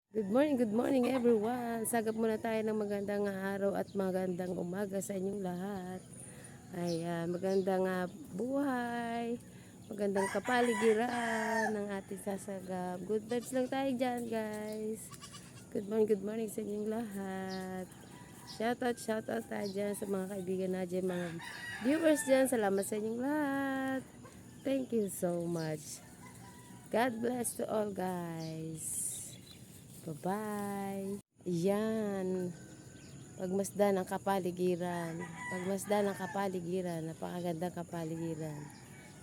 Good morning everyone. Sagap muna tayo ng magandang araw at magandang umaga sa inyong lahat. Magandang buhay, magandang kapaligiran ng ating sasagap. Good vibes lang tayo dyan, guys. Good morning sa inyong lahat. Shoutout tayo dyan sa mga kaibigan natin, mga viewers dyan. Salamat sa inyong lahat. Thank you so much. God bless to all, guys. Bye-bye. Yan. Pagmasdan ng kapaligiran. Pagmasdan ng kapaligiran. Napakagandang kapaligiran.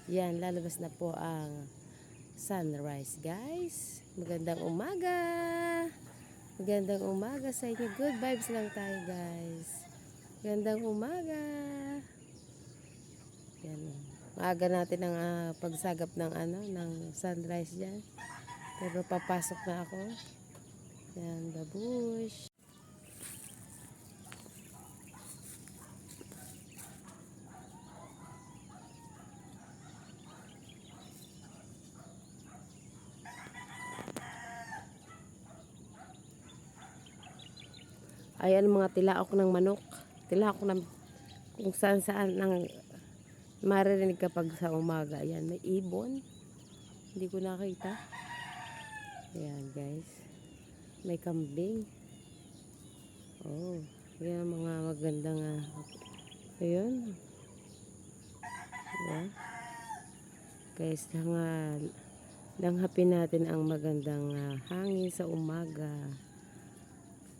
Yan. Lalabas na po ang sunrise, guys. Magandang umaga. Magandang umaga sa inyo. Good vibes lang tayo, guys. Magandang umaga. Yan. Maaga natin ang pagsagap ng sunrise dyan. Pero papasok na ako. Yan, babush. Ayan mga tilaok ng manok. Tilaok ng kung saan saan ng maririnig kapag sa umaga. Ayan, may ibon. Hindi ko nakita. Ayan guys. May kambing. Oh, yan mga magandang ayun. Ayan. Guys, langhapin natin ang magandang hangin sa umaga.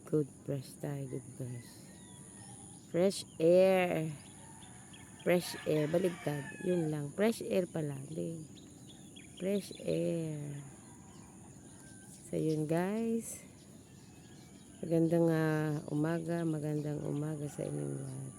Good fresh tayo, good fresh. Fresh air. Fresh air, baligtad. Yun lang. Fresh air pala. Di. Fresh air. So yun guys. Magandang umaga sa inyong lahat.